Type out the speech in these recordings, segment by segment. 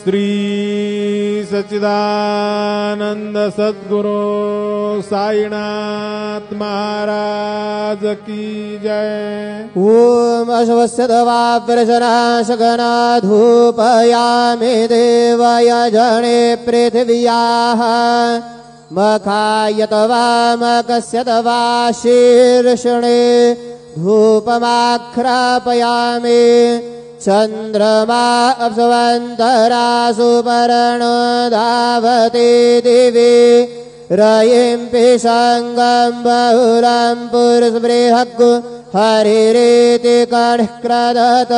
श्री सच्चिदानंद सद्गुरु साईनाथ महाराज की जय। ओम अश्वस्य दवाव्रजनाशगना धूपयामि देवाय जने पृथिव्याः मखाय तवामकस्य तवा शीर्षणे धूपमाख्रापयामि चन्द्रमा अप्सवन्तरासु पर्णो धावति दिवि रयिं पिशङ्गं बहुलं पुरुषबृहग्गु हरिरेति कण्क्रदत्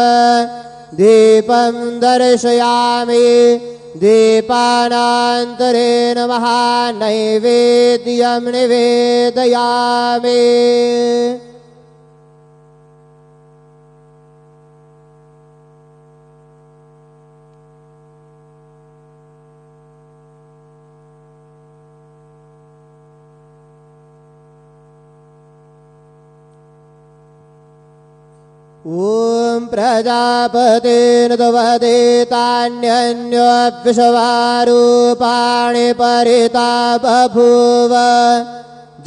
दीपं दर्शयामि दीपानान्तरेण महानैवेद्यं निवेदयामि। ओम प्रजापतेन तवदेतान्यन्योऽप्यशवारूपाणि परिता बभूव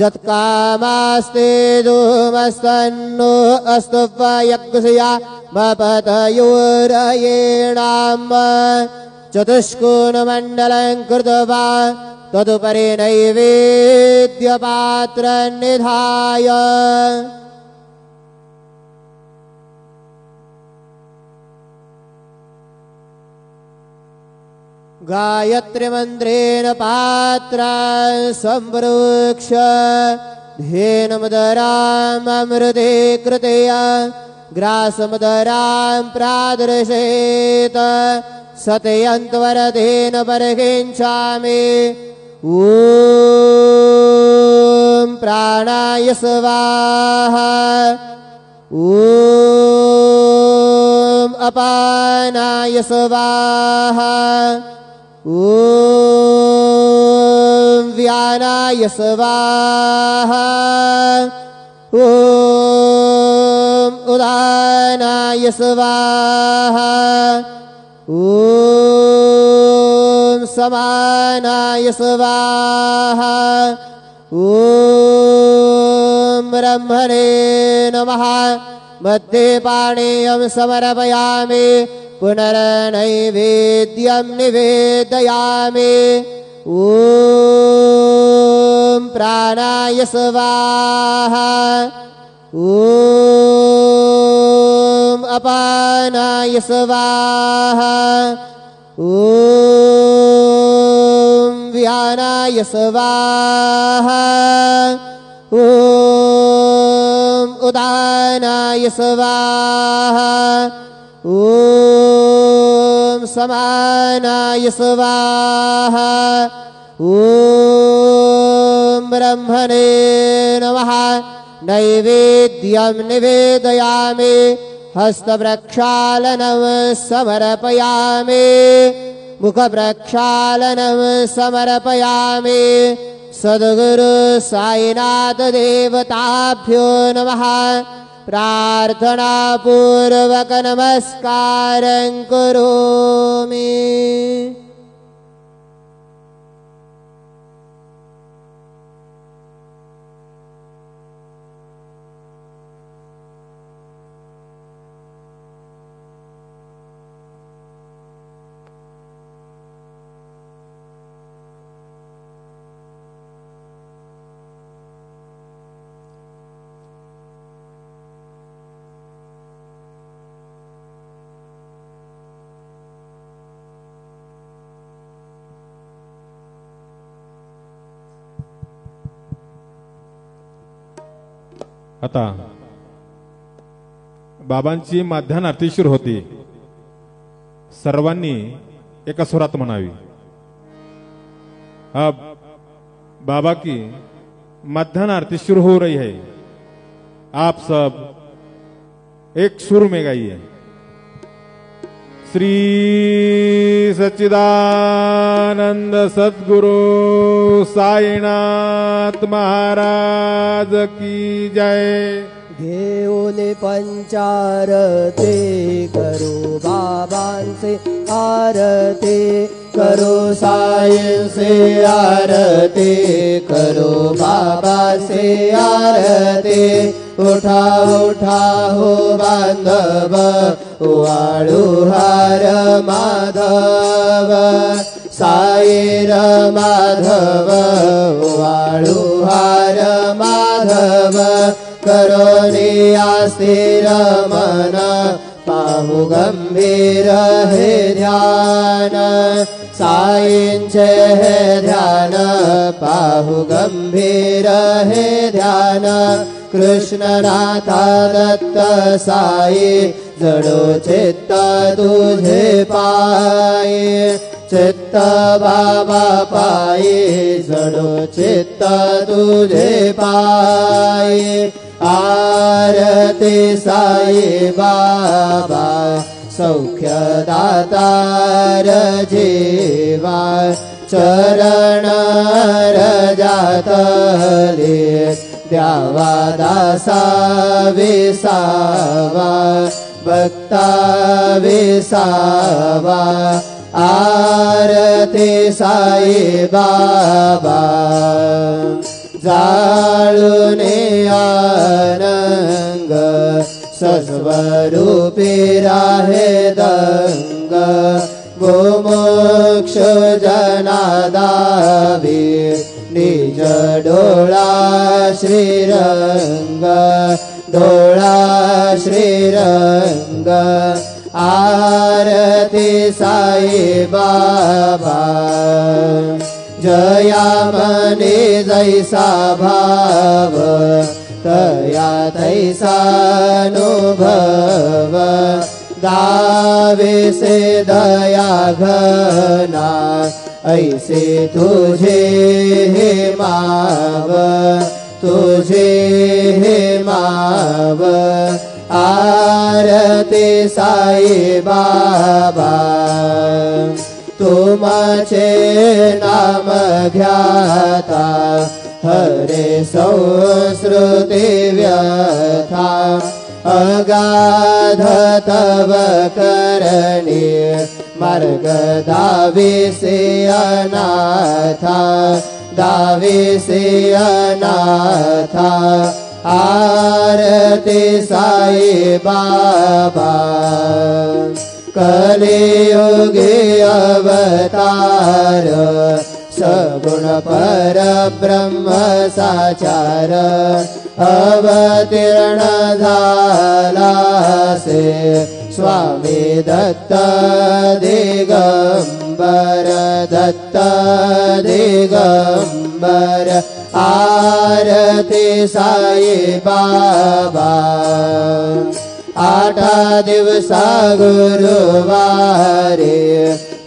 जत्कामास्ते धूमस्तन्नो अस्तु यज्ञया मपतयोरयेणाम् चतुष्कोणमण्डलं कृत्वा तदुपरि नैवेद्यपात्रं निधाय गायत्री मंत्रेण पात्रां संप्रोक्ष धेनुमदरामृते कृतया ग्रासमदरां प्रादर्शेत सतयन्त्वरदेन परिकिञ्चामि। ॐ प्राणाय स्वाहा ॐ अपानाय स्वाहा ॐ व्यानाय स्वाहा ॐ उदानाय स्वाहा ॐ समानाय स्वाहा ॐ ब्रह्मणे नमः। मध्ये पाणियं समर्पयामि पुनर्नैवेद्यं निवेदयामि। ॐ प्राणाय स्वाहा ॐ अपानाय स्वाहा ॐ व्यानाय स्वाहा ॐ उदानाय स्वाहा ॐ समानाय स्वाहा ॐ ब्रह्मणे नमः। नैवेद्यं निवेदयामि हस्तप्रक्षालनं समर्पयामि मुखप्रक्षालनं समर्पयामि। सद्गुरु साईनाथ देवताभ्यो नमः। प्रार्थना पूर्वक नमस्कारं करोमि। आता बाबांची माध्यान आरती सुरू होती। सर्वांनी एका सुरात म्हणावी। अब बाबा की माध्यान आरती शुरू हो रही है। आप सब एक सुर में गाइए। श्री सच्चिदानंद सद्गुरु साईनाथ महाराज की जय। घेऊन पंचारती करू बाबांचे आरती करो साईंचे आरती करो बाबा से आरती उठा उठा हो बांधव वाळू हार माधव साईर माधव वाळू हार माधव करोनी आस्थिर मन पाहु गंभीर हे ध्यान साईंचे हे ध्यान पाहु गंभीर हे ध्यान कृष्णनाथा दत्त साई जडो चित्त तुझे पायी चित्त बाबा पायी जडो चित्त तुझे पायी आरती साई बाबा सौख्यदातार जीवा चरण रजातले द्यावा दासा विसावा भक्ता विसावा आरती साई बाबा जाळूने आनंग सस्वरूपी राहे दंग गोमोक्ष जनादावी निज डोळा श्रीरंग डोळा श्रीरंग आरती साई बाबा जया मने जैसा भाव तया तैसानुभव गावे से दया घना ऐसे तुझे हे माव तुझे हे माव आरती साई बाबा तुमचे नाम घ्याता हरे संस्कृती व्यथा अगाध तव करणी मार्ग दाविसे अनाथा दाविसे अनाथा आरती साई बाबा कलियुगे अवतार सगुण पर ब्रह्म साचार अवतीर्ण झाला से स्वामी दत्त दिगंबर दत्त दिगंबर आरती साई बाबा 8 दिवसा गुरुवारी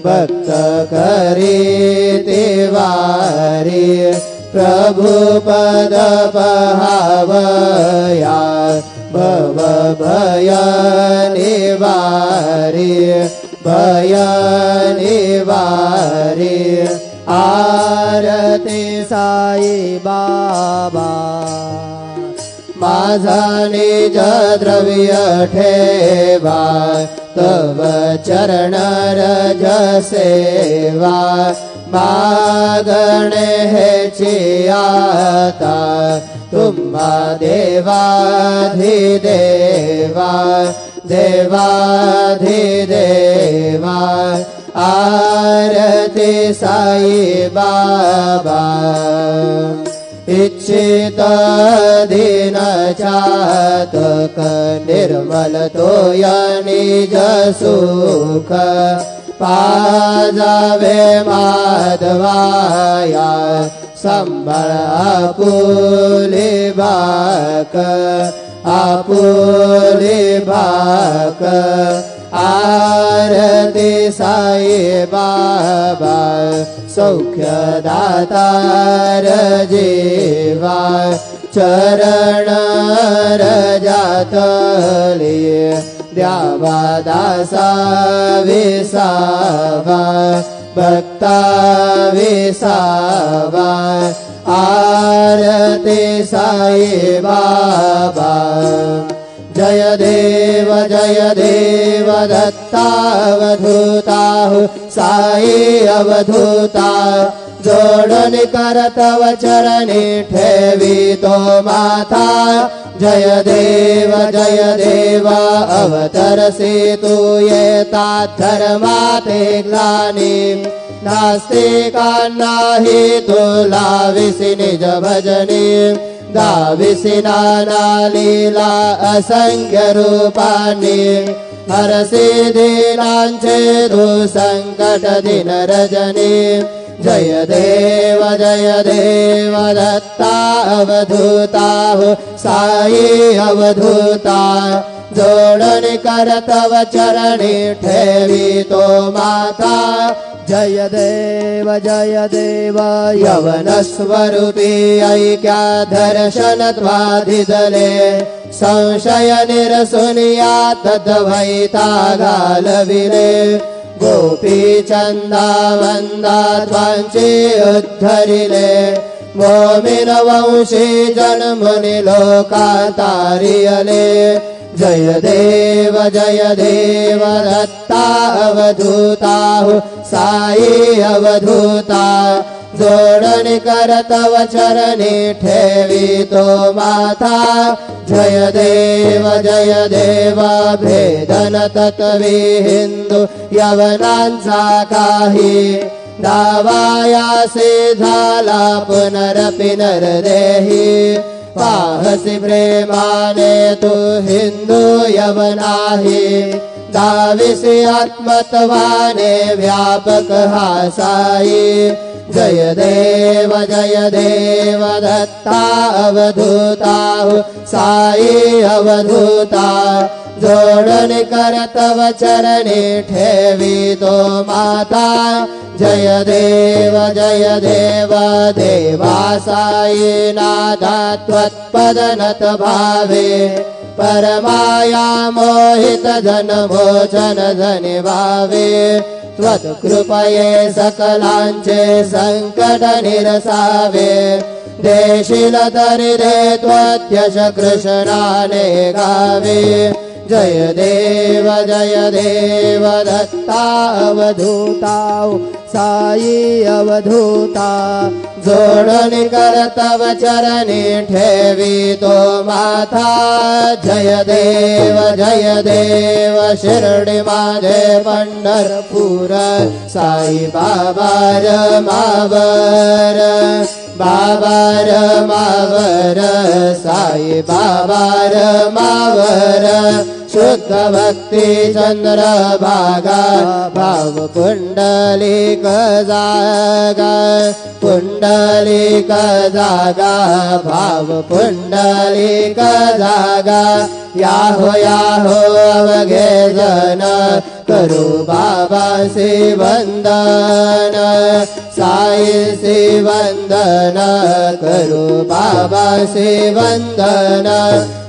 भक्त करी ते वारी प्रभु पद पहावया भव भय निवारी भय निवारी आरती साई बाबा माझा निज द्रव्य ठेवा तव चरण रज सेवा मागणे हेची आता तुम्हा देवाधिदेवा देवाधिदेवा आरती साई बाबा इच्छित दीन चातक निर्मल तोय निज सुख पाजावे माधवाया संबळ आपुले बाक आपुले बाक आरती साई बाबा सौख्यदातार जीवा चरण रजातले द्यावा दासा विसावा भक्ता विसावा आरती साई बाबा जय देव दत्तावधूता साई अवधूता जोडून करतव चरणी ठेवी तो माथा जय देव अवतरसी तू येता धर्माते ग्लानी नास्तिकांनाही तुला विसी निज भजनी गाविसी नाना लीला असंख्य रूपानी हरसी दीनांचे तू संकट दिन रजनी जय देव दत्ता अवधूता साई अवधूता जोडून करतव चरणी ठेवी तो माता जय देव यवन स्वरूपी ऐक्या दर्शन त्वाधिदले संशय निरसुनिया तद्वैता घालविले गोपी चंदा वंदा त्वांचे उद्धरिले मोमिन वंशी जन्मुनि लोका तारियले जय देव दत्ता अवधूता साई अवधूता जोडून करतव चरणी ठेवी तो माथा जय देव भेदन तत्वी हिंदू यवनांचा काही दावायासी झाला पुनरपि नरदेही पाहसी प्रेमाने तू हिंदू यवनाही दाविसी आत्मत्वाने व्यापक हा साई जय देव दत्ता अवधूता साई अवधूता जोडून करतव चरणी ठेवी तो माता जय देव देवा साई नादा त्वत्पदनत भावे परमाया मोहित जन मोचन धनि भावे त्वत्कृपये सकलांचे संकट निरसावे देशील तरी दे त्वत्यश कृष्णाने गावे जय देव दत्ता अवधूता साई अवधूता जोडून करतव चरणी ठेवी तो माथा जय देव शिर्डी माझे पंढरपूर साई बाबा मावर साई बाबा मावर शुद्ध भक्ति चंद्र भागा भाव पुंडलिक जागा भाव पुंडलिक जागा याहो अवघे जन करू बाबा से वंदन साई से वंदन करू बाबा से वंदन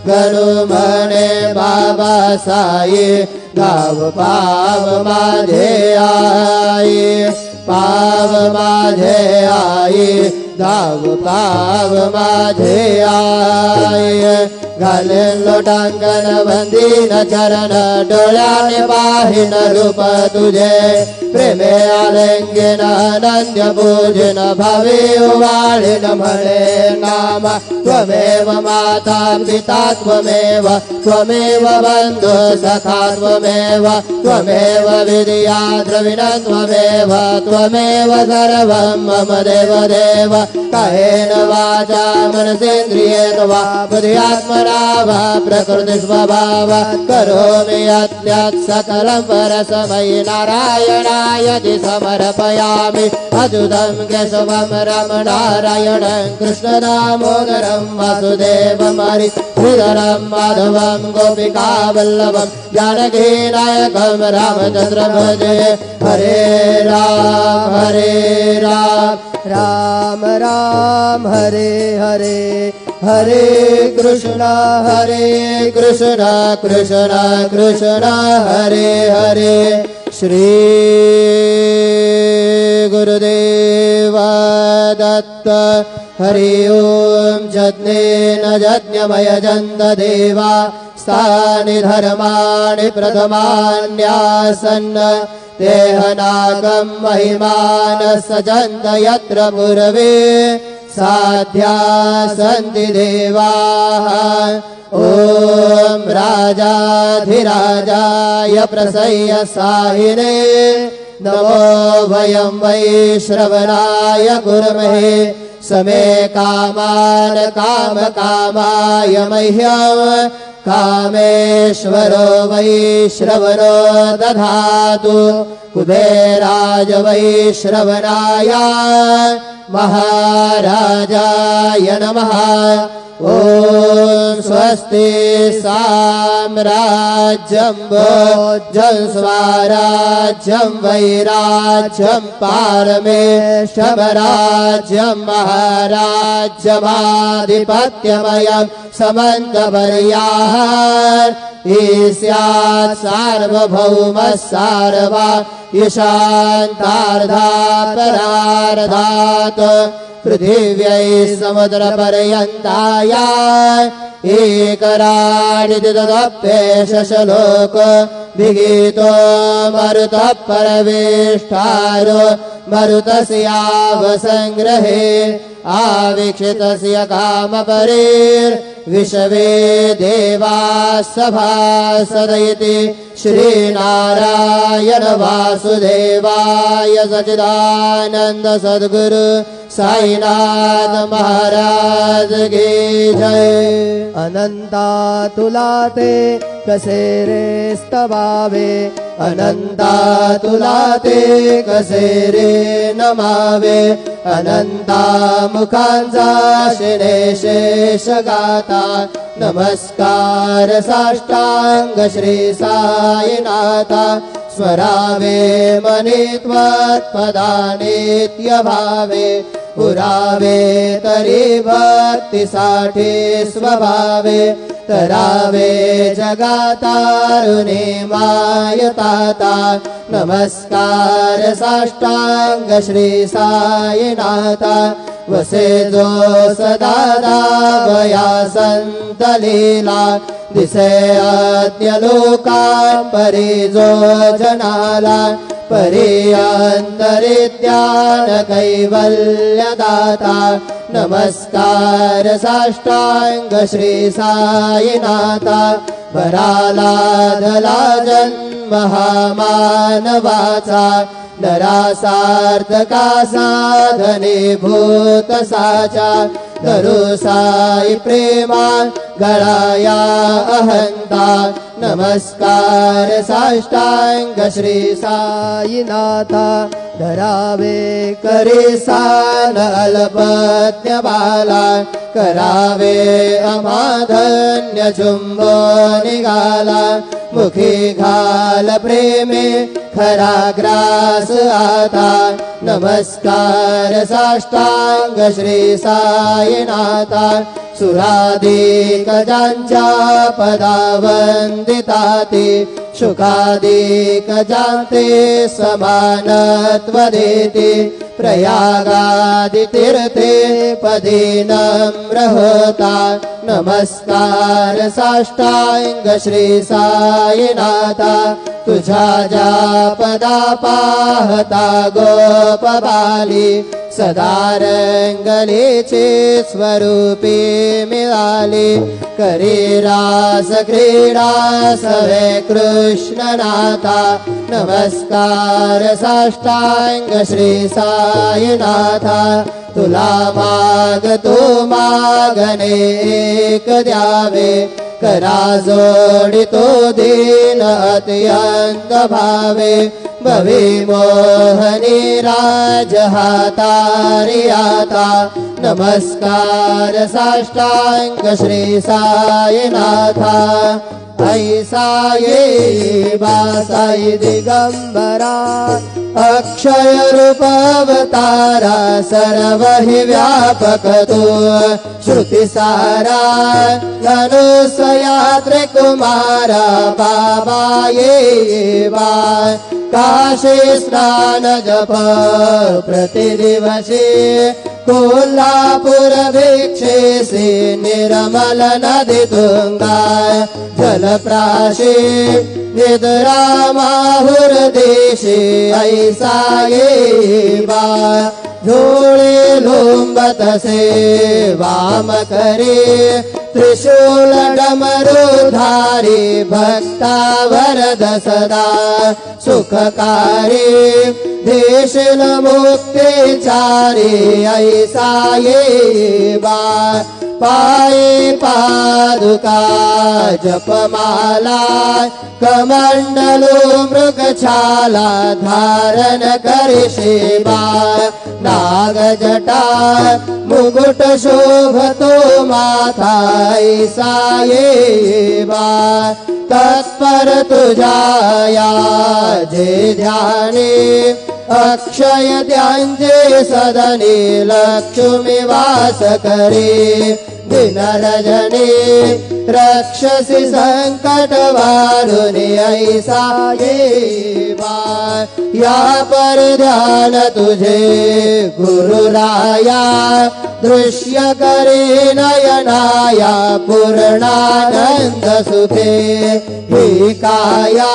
गणु मने बाबा साई गाव पाव माझे आई धाव पाव माझे आई घालेन लोटांगण बंदीन चरण डोळ्याने पाहिन रूप तुझे प्रेमे आलिंगन अनन्य पूजन भावे उवाळीन म्हणे नाम त्वमेव माता पिता त्वमेव बंधु सखा त्वमेव विद्या द्रविण त्वमेव सर्वं मम देव कायेन वाचा मनसेन्द्रियेण वा बुद्ध्यात्मना वा प्रकृति स्वभाव करोमि यत् सकलं परस्मै नारायणाय समर्पयामि अच्युतं केशवं रमणारायणं कृष्णदामोदरं वासुदेवं हरिधरं माधवं गोपिकावल्लभं जानकीनायकं रामचन्द्र भजे हरे राम राम राम हरे हरे हरे कृष्ण कृष्ण कृष्ण हरे हरे श्री गुरुदेव दत्त हरि ओम यज्ञेन यज्ञमयजन्त देवा स्थानि धर्माणि प्रथमान्यासन् देहनागं महिमानः सजन्त यत्र पूर्वे साध्या सन्ति देवाः ॐ राजाधिराजाय प्रसह्य साहिने नमो वयं वै श्रवणाय कुर्महे समे कामान कामकामाय मह्यं कामेश्वरो वै श्रवणो दधातु कुबेराय वै श्रवणाय महाराजाय नमः ॐ स्वस्ति साम्राज्यं भोज्यं स्वराज्यं वैराज्यं पारमेष्ठमराज्यं महाराज्यमाधिपत्यमयं समन्तपर्याः ईस्यात् सार्वभौमः सार्वा ईशान्तार्धात् पृथिव्यै समुद्रपर्यन्ताय एकराडिदप्येशलोक विगीतो मरुतः परवेष्टारो मरुतस्यावसङ्ग्रहे आवीक्षितस्य कामपरेर्विश्वे देवाः सभासदयति श्रीनारायण वासुदेवाय सच्चिदानन्द सद्गुरु साईनाथ महाराज की जय। अनंता तुलाते कसे रे स्तवावे अनंता तुलाते कसे रे नमावे अनंता मुखांचा शेष गाता नमस्कार साष्टांग श्री साईनाथा स्मरावे मनित्वत्पदानित्य भावे पुरावे तरी भक्तीसाठी स्वभावे तरावे जगातारुणे मायताता नमस्कार साष्टांग श्री साईनाथा वसे जो सदा भया संत लीला दिसे आद्य लोकान् परि जो जनाला परि अंतरिद्यान कैवल्यदाता नमस्कार साष्टांग श्री साईनाथा वरालाधला जन्म महामानवाचा नरासार्थका साधने भूत साचा धरू साई प्रेमा गळाया अहंता नमस्कार साष्टांग श्री साईनाथा धरावे करे सान अल्पज्ञ बाला करावे अमाधन्य चुंबो निघाला मुखी घाल प्रेमे खरा ग्रास आता नमस्कार साष्टांग श्री साईनाथा सुराधिक ज्यांच्या पदावंदिताती सुखाधिक जाते समानत्व देते प्रयागादि तीर्थे पदी नम्र होता नमस्कार साष्टांग श्री साईनाथा तुझा ज्या पदा पाहता गोपबाली सदा रंगलीचे स्वरूपी मिळाले करी रास क्रीडा सवे कृष्णनाथा नमस्कार साष्टांग श्री साईनाथा तुला मागतो मागणे एक द्यावे करा जोडितो दीन अत्यंत भावे भवी मोहनी राजहातारी आता नमस्कार साष्टांग श्री साईनाथा ऐसा ये बासाई दिगंबरा अक्षय रूप अवतारा सर्व हि व्यापक तो श्रुति सारा धनुषया त्रिकुमारा बाबा ये बा काशी स्नान जप प्रतिदिवसे कोल्हापुर वीक्षेसि निर्मल नदी तुंगा जलप्राशी निद्रामाहुर देशे ऐसा ये बा झोळे लोंबत से वाम करे त्रिशूल डमरुधारी भक्ता वरद सदा सुखकारी देश मुक्ति चारी ऐसा ये बा पाये पादुका जपमाला कमंडलो मृगछाला धारण करे सेवा नाग जटा मुकुट शोभतो माथा ऐसा ये बा तत्पर तुझाया जे ध्याने अक्षय त्यांचे सदने लक्ष्मी वास करे दिन रजनी रक्षसी संकट वारुणी ऐसा ये बा या पर ध्यान तुझे गुरुराया दृश्य करे नयनाया पूर्णानंद सुखे ही काया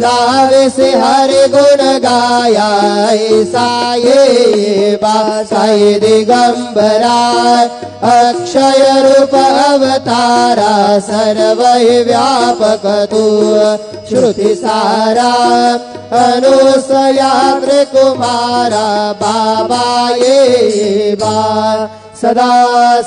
लावेसे हरि गुण गाया ऐसा ये बा साई दिगंबरा अक्षय रूप अवतारा सर्व व्यापक तू श्रुति सारा अनुसया त्रिकुमारा बाबा ये बा सदा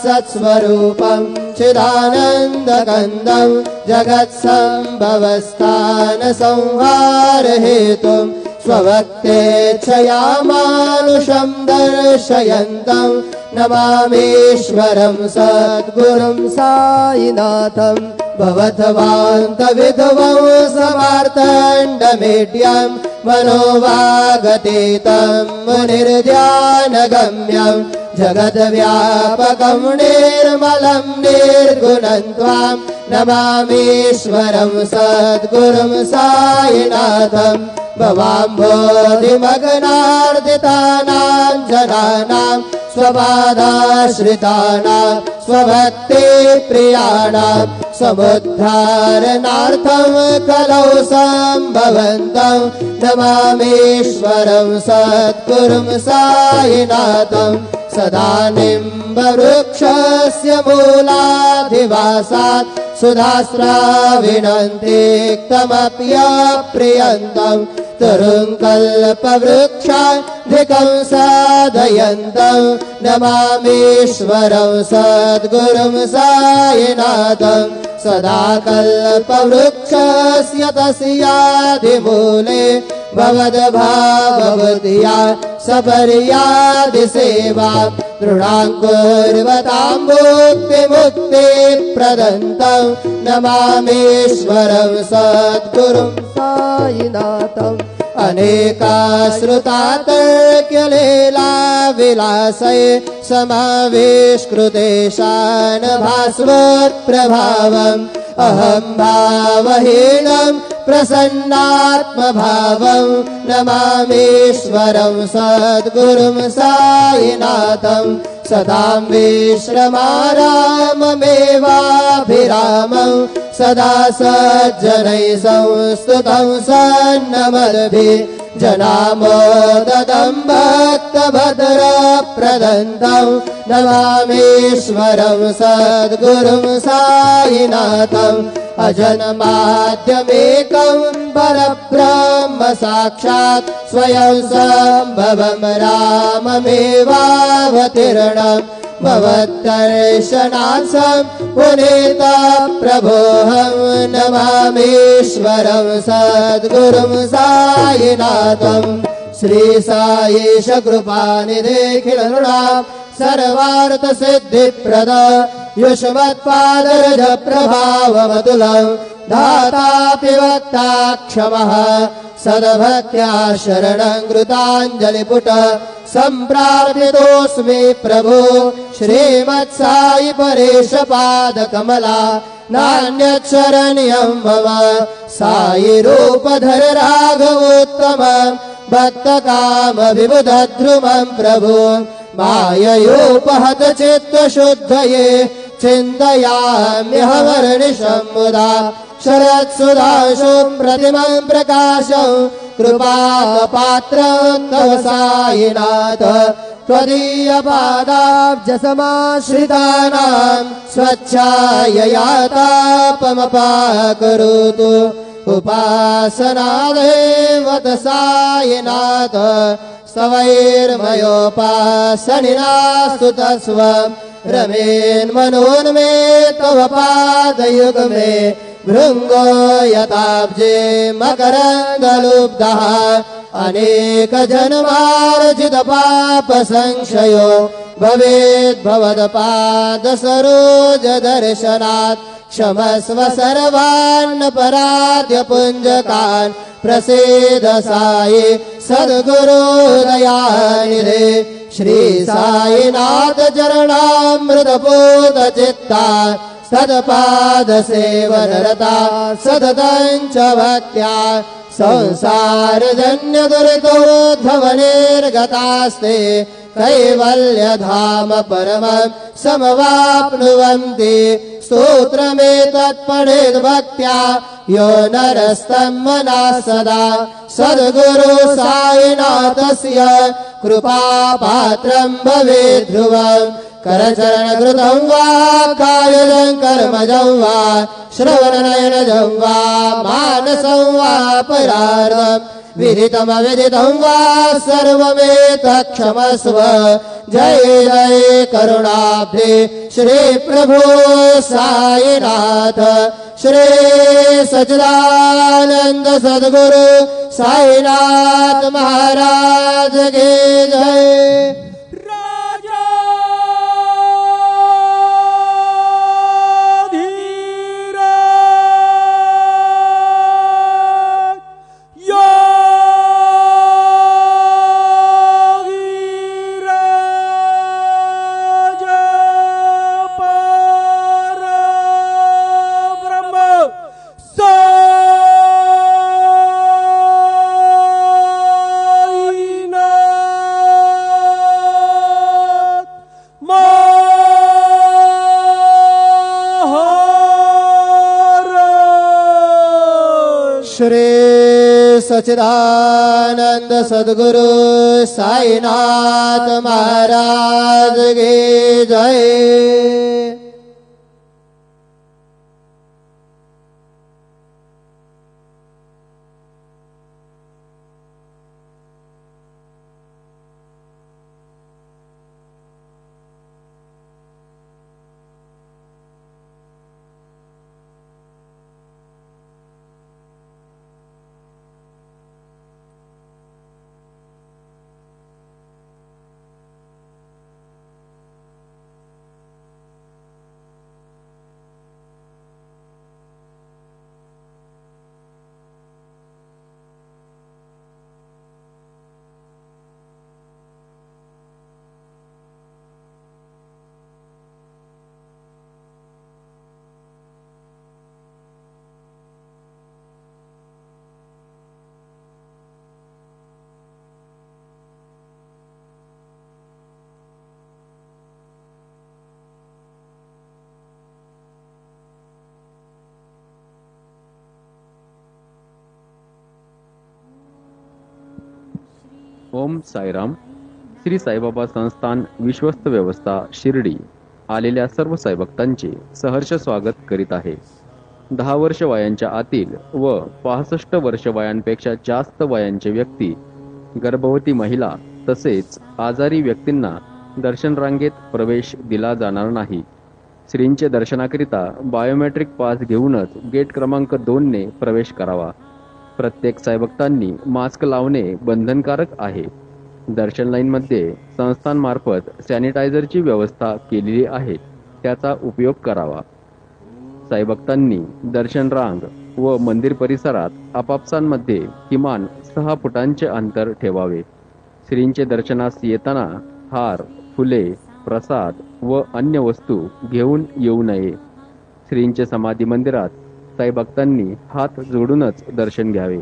सत्स्वरूपं चिदानन्दकन्दं जगत्सम्भवस्थान संहार हेतुं स्वभक्तेच्छया मानुषं दर्शयन्तं नमामीश्वरं सद्गुरुं साईनाथं भवध्वान्तविध्वं समार्तण्डमेड्यं मनोवागतीतं मुनिर्ध्यानगम्यं जगद्व्यापकं निर्मलं निर्गुणं त्वां नमामीश्वरं सद्गुरुं साईनाथं भवाम्भोधिमग्नार्दितानां जनानां स्वपादाश्रितानां स्वभक्ति प्रियाणां समुद्धारणार्थं कलौ सम्भवन्तं नमामीश्वरं सद्गुरुं साईनाथं सदा निम्बवृक्षस्य मूलाधिवासात् सुधास्राविणन्तिक्तमप्यप्रियन्तं तरुङ्कल्पवृक्षाधिकं साधयन्तं नमामीश्वरं सद्गुरुं साईनाथं सदा कल्पवृक्षस्य तस्याधिमूले भवद्भाववद्या सपर्यादिसेवा दृढाङ्कुर्वतां मुक्तिप्रदन्तं नमामीश्वरं सद्गुरुं साईनाथम् अनेकाश्रुतातर्क्यलीला विलासये समाविष्कृतेशान भास्वत्प्रभावम् अहं भावहीनं प्रसन्नात्मभावं नमामीश्वरं सद्गुरुं साईनाथं सदां विश्रमाराममेवाभिरामं सदा सज्जनैः संस्तुतं सन्नमद्भिः जनामोदतं भक्तभद्रप्रदन्तं नमामीश्वरं सद्गुरुं साईनाथं अजन्माद्यमेकं परब्रह्म साक्षात् स्वयं सम्भवं राममेवावतीर्णम् भवद्दर्शनार्थं पुनीता प्रभोऽहं नमामीश्वरं सद्गुरुं साईनाथं श्री साईश कृपानिधिखिलनृणां सर्वार्थसिद्धिप्रद युष्मत्पादरज प्रभावमतुलं दातापि वक्ता क्षमः सद्भक्त्या शरणं कृताञ्जलिपुट सम्प्रार्थितोऽस्मि प्रभो श्रीमत्साई परेश पादकमला नान्यत् शरण्यं मम साई रूपधर राघवोत्तम भक्त काम विबुधध्रुवं प्रभु माययोपहत चित्त शुद्धये चिन्तयाम्यहमर्निशं मुदा शरत्सुधाशुं प्रतिमं प्रकाशं कृपापात्रं तव सायिनाथ त्वदीयपादाब्जसमाश्रितानां स्वच्छाययातापमपाकरोतु उपासनादेवत सायिनाथ स्तवैर्मयोपासनिनास्तु तस्व रमेन्मनोन्मे तव पादयुग्मे भृङ्गो यताब्जे मकरन्दलुब्धः अनेक जन्मार्जित पाप संशयो भवेद्भवदपाद सरोज दर्शनात् क्षमस्व सर्वान् पराध्य पुञ्जकान् प्रसीद साई सद्गुरु दयानिधे श्री साईनाथ चरणामृतपूत चित्ता सदपाद सेवनरता सततं च भक्त्या संसारजन्य दुरितोद्धवनिर्गतास्ते कैवल्यधाम परमं समवाप्नुवन्ति स्तोत्रमेतत्पठेद् भक्त्या यो नरस्तं मनः सदा सद्गुरु साईनाथस्य कृपापात्रं भवेत् ध्रुवम् करचरणकृतं वा कायजं कर्मजं वा श्रवणनयनजं वा मानसं वा परार्धं विदितमविदितं वा सर्वमेतत्क्षमस्व जय जय करुणाब्धे श्री प्रभु साईनाथ श्री सच्चिदानंद सद्गुरु साईनाथ महाराज की जय। श्री सच्चिदानंद सद्गुरु साईनाथ महाराज की जय। ओम साईराम. श्री साईबाबा संस्थान विश्वस्त व्यवस्था शिर्डी आलेल्या सर्व साईभक्तांचे सहर्ष स्वागत करीत आहे. 10 वर्ष वयांच्या आतील व 65 वर्ष वयांपेक्षा जास्त वयांचे व्यक्ती, गर्भवती महिला तसेच आजारी व्यक्तींना दर्शन रांगेत प्रवेश दिला जाणार नाही. श्रींचे दर्शनाकरिता बायोमेट्रिक पास घेऊनच गेट क्रमांक 2 ने प्रवेश करावा. प्रत्येक साईभक्तांनी मास्क लावणे बंधनकारक आहे. दर्शन लाईनमध्ये संस्थांमार्फत सॅनिटायझरची व्यवस्था केलेली आहे, त्याचा उपयोग करावा. साईभक्तांनी दर्शन रांग व मंदिर परिसरात आपापसांमध्ये किमान 6 फुटांचे अंतर ठेवावे. श्रींचे दर्शनास येताना हार, फुले, प्रसाद व अन्य वस्तू घेऊन येऊ नये. श्रींचे समाधी मंदिरात साईभक्तांनी हात जोडूनच दर्शन घ्यावे.